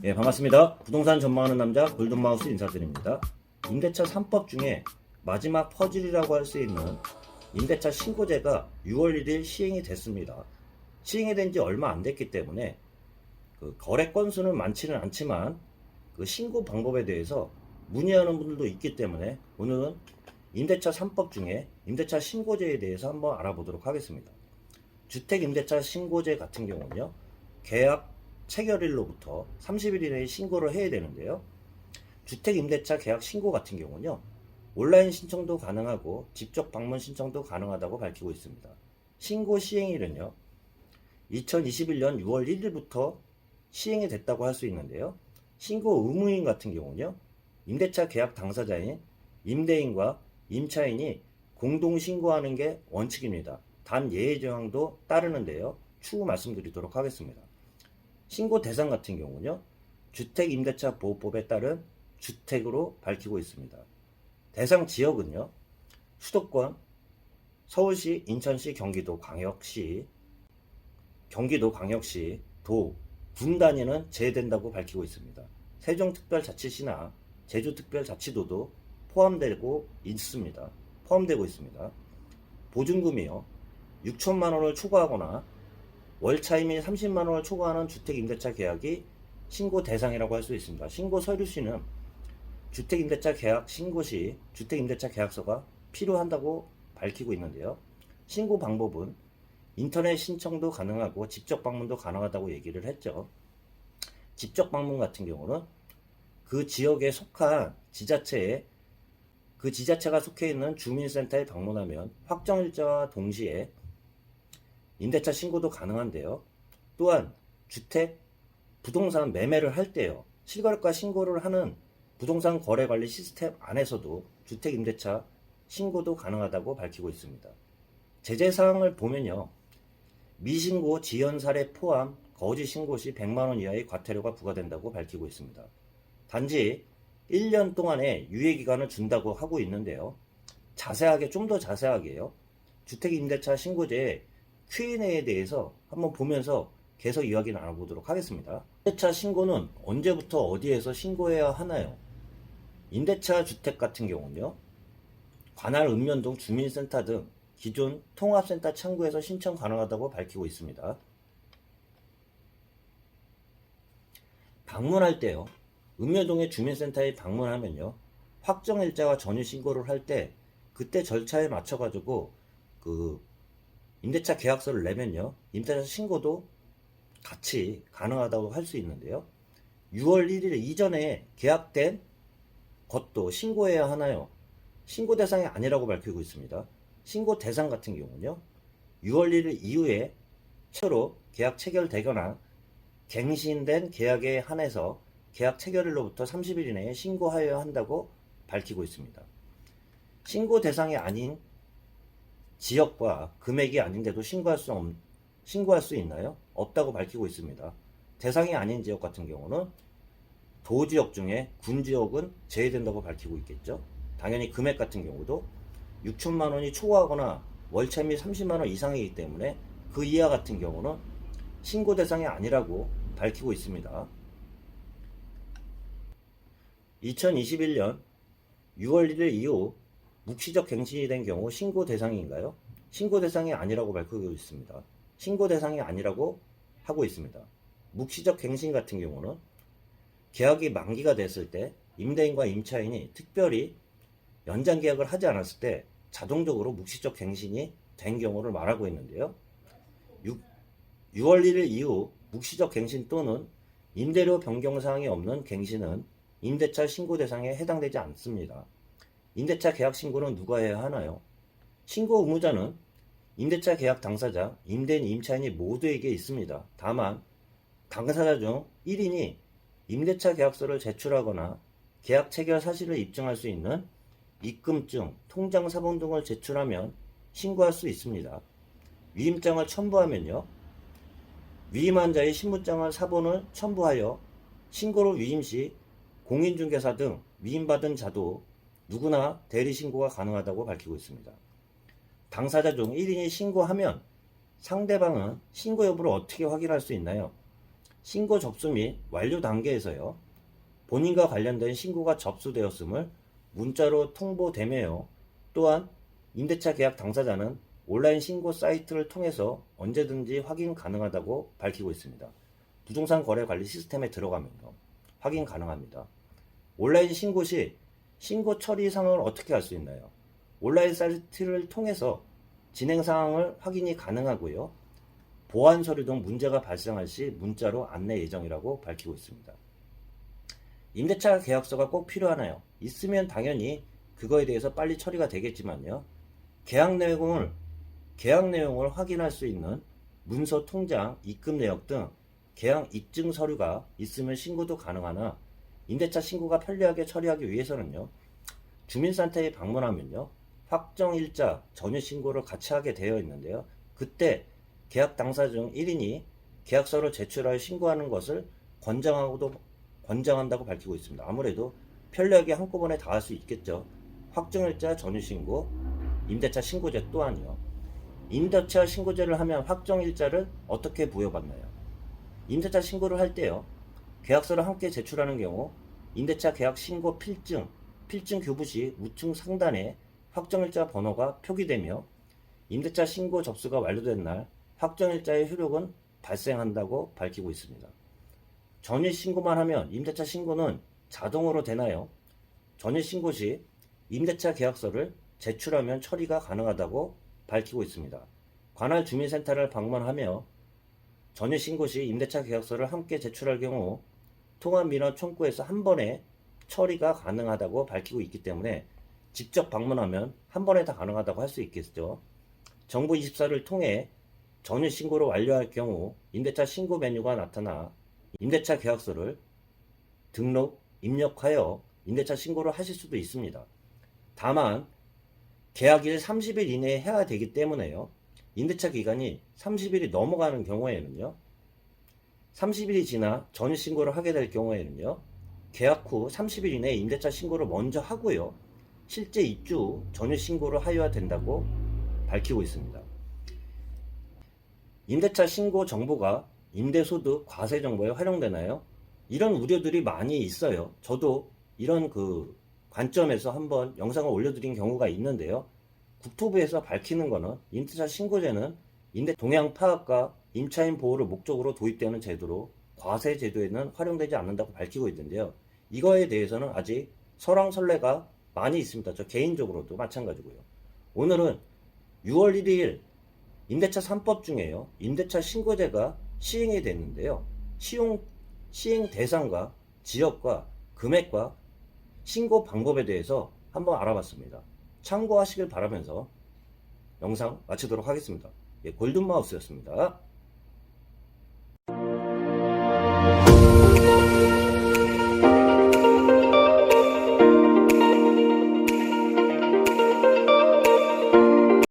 예, 반갑습니다. 부동산 전망하는 남자 골든마우스 인사드립니다. 임대차 3법 중에 마지막 퍼즐이라고 할 수 있는 임대차 신고제가 6월 1일 시행이 됐습니다. 시행이 된 지 얼마 안 됐기 때문에 그 거래 건수는 많지는 않지만 그 신고 방법에 대해서 문의하는 분들도 있기 때문에 오늘은 임대차 3법 중에 임대차 신고제에 대해서 한번 알아보도록 하겠습니다. 주택임대차 신고제 같은 경우는요, 계약 체결일로부터 30일 이내에 신고를 해야 되는데요. 주택임대차 계약 신고 같은 경우는요, 온라인 신청도 가능하고 직접 방문 신청도 가능하다고 밝히고 있습니다. 신고 시행일은요, 2021년 6월 1일부터 시행이 됐다고 할 수 있는데요. 신고 의무인 같은 경우는요, 임대차 계약 당사자인 임대인과 임차인이 공동 신고하는 게 원칙입니다. 단 예외 조항도 따르는데요. 추후 말씀드리도록 하겠습니다. 신고 대상 같은 경우는요, 주택임대차보호법에 따른 주택으로 밝히고 있습니다. 대상 지역은요, 수도권, 서울시, 인천시, 경기도 광역시, 도, 군 단위는 제외된다고 밝히고 있습니다. 세종특별자치시나 제주특별자치도도 포함되고 있습니다. 보증금이요, 6천만 원을 초과하거나 월차임이 30만 원을 초과하는 주택임대차 계약이 신고 대상이라고 할 수 있습니다. 신고 서류시는 주택임대차 계약 신고 시 주택임대차 계약서가 필요한다고 밝히고 있는데요. 신고 방법은 인터넷 신청도 가능하고 직접 방문도 가능하다고 얘기를 했죠. 직접 방문 같은 경우는 그 지역에 속한 그 지자체가 속해 있는 주민센터에 방문하면 확정일자와 동시에 임대차 신고도 가능한데요. 또한 부동산 매매를 할 때요, 실거래가 신고를 하는 부동산 거래관리 시스템 안에서도 주택임대차 신고도 가능하다고 밝히고 있습니다. 제재사항을 보면요, 미신고 지연 사례 포함 거짓 신고 시 100만 원 이하의 과태료가 부과된다고 밝히고 있습니다. 단지 1년 동안의 유예기간을 준다고 하고 있는데요. 좀 더 자세하게요, 주택임대차 신고제의 Q&A에 대해서 한번 보면서 계속 이야기 나눠보도록 하겠습니다. 임대차 신고는 언제부터 어디에서 신고해야 하나요? 임대차 주택 같은 경우는요, 관할 읍면동 주민센터 등 기존 통합센터 창구에서 신청 가능하다고 밝히고 있습니다. 방문할 때요, 읍면동의 주민센터에 방문하면요, 확정일자와 전유 신고를 할 때 그때 절차에 맞춰가지고 그 임대차 계약서를 내면요, 임대차 신고도 같이 가능하다고 할 수 있는데요. 6월 1일 이전에 계약된 것도 신고해야 하나요? 신고 대상이 아니라고 밝히고 있습니다. 신고 대상 같은 경우는요, 6월 1일 이후에 최초로 계약 체결되거나 갱신된 계약에 한해서 계약 체결일로부터 30일 이내에 신고하여야 한다고 밝히고 있습니다. 신고 대상이 아닌 지역과 금액이 아닌데도 신고할 수 있나요? 없다고 밝히고 있습니다. 대상이 아닌 지역 같은 경우는 도지역 중에 군지역은 제외된다고 밝히고 있겠죠. 당연히 금액 같은 경우도 6천만 원이 초과하거나 월차임이 30만 원 이상이기 때문에 그 이하 같은 경우는 신고 대상이 아니라고 밝히고 있습니다. 2021년 6월 1일 이후 묵시적 갱신이 된 경우 신고 대상인가요? 신고 대상이 아니라고 밝히고 있습니다. 신고 대상이 아니라고 하고 있습니다. 묵시적 갱신 같은 경우는 계약이 만기가 됐을 때 임대인과 임차인이 특별히 연장 계약을 하지 않았을 때 자동적으로 묵시적 갱신이 된 경우를 말하고 있는데요. 6월 1일 이후 묵시적 갱신 또는 임대료 변경 사항이 없는 갱신은 임대차 신고 대상에 해당되지 않습니다. 임대차 계약 신고는 누가 해야 하나요? 신고 의무자는 임대차 계약 당사자, 임대인, 임차인이 모두에게 있습니다. 다만 당사자 중 1인이 임대차 계약서를 제출하거나 계약 체결 사실을 입증할 수 있는 입금증, 통장 사본 등을 제출하면 신고할 수 있습니다. 위임장을 첨부하면요, 위임한 자의 신분장을 사본을 첨부하여 신고를 위임 시 공인중개사 등 위임받은 자도 누구나 대리신고가 가능하다고 밝히고 있습니다. 당사자 중 1인이 신고하면 상대방은 신고 여부를 어떻게 확인할 수 있나요? 신고 접수 및 완료 단계에서요. 본인과 관련된 신고가 접수되었음을 문자로 통보되며요. 또한 임대차 계약 당사자는 온라인 신고 사이트를 통해서 언제든지 확인 가능하다고 밝히고 있습니다. 부동산 거래 관리 시스템에 들어가면요. 확인 가능합니다. 온라인 신고 시 신고 처리 상황을 어떻게 알 수 있나요? 온라인 사이트를 통해서 진행 상황을 확인이 가능하고요. 보안 서류 등 문제가 발생할 시 문자로 안내 예정이라고 밝히고 있습니다. 임대차 계약서가 꼭 필요하나요? 있으면 당연히 그거에 대해서 빨리 처리가 되겠지만요. 계약 내용을 확인할 수 있는 문서 통장, 입금 내역 등 계약 입증 서류가 있으면 신고도 가능하나 임대차 신고가 편리하게 처리하기 위해서는요. 주민센터에 방문하면요. 확정일자 전유 신고를 같이 하게 되어 있는데요. 그때 계약 당사자 중 1인이 계약서를 제출하여 신고하는 것을 권장한다고 밝히고 있습니다. 아무래도 편리하게 한꺼번에 다 할 수 있겠죠. 확정일자 전유 신고, 임대차 신고제 또한요. 임대차 신고제를 하면 확정일자를 어떻게 부여받나요? 임대차 신고를 할 때요. 계약서를 함께 제출하는 경우 임대차 계약 신고 필증 교부 시 우측 상단에 확정일자 번호가 표기되며 임대차 신고 접수가 완료된 날 확정일자의 효력은 발생한다고 밝히고 있습니다. 전일 신고만 하면 임대차 신고는 자동으로 되나요? 전일 신고 시 임대차 계약서를 제출하면 처리가 가능하다고 밝히고 있습니다. 관할 주민센터를 방문하며 전일 신고 시 임대차 계약서를 함께 제출할 경우 통합민원 청구에서 한 번에 처리가 가능하다고 밝히고 있기 때문에 직접 방문하면 한 번에 다 가능하다고 할 수 있겠죠. 정부24를 통해 전일 신고를 완료할 경우 임대차 신고 메뉴가 나타나 임대차 계약서를 등록, 입력하여 임대차 신고를 하실 수도 있습니다. 다만 계약일 30일 이내에 해야 되기 때문에요. 임대차 기간이 30일이 넘어가는 경우에는요. 30일이 지나 전일 신고를 하게 될 경우에는요. 계약 후 30일 이내에 임대차 신고를 먼저 하고요. 실제 입주 전일 신고를 하여야 된다고 밝히고 있습니다. 임대차 신고 정보가 임대소득 과세 정보에 활용되나요? 이런 우려들이 많이 있어요. 저도 이런 관점에서 한번 영상을 올려드린 경우가 있는데요. 국토부에서 밝히는 거는 임대차 신고제는 임대 동향 파악과 임차인 보호를 목적으로 도입되는 제도로 과세 제도에는 활용되지 않는다고 밝히고 있는데요. 이거에 대해서는 아직 설왕설래가 많이 있습니다. 저 개인적으로도 마찬가지고요. 오늘은 6월 1일 임대차 3법 중에요. 임대차 신고제가 시행이 됐는데요. 시행 대상과 지역과 금액과 신고 방법에 대해서 한번 알아봤습니다. 참고하시길 바라면서 영상 마치도록 하겠습니다. 골든마우스였습니다.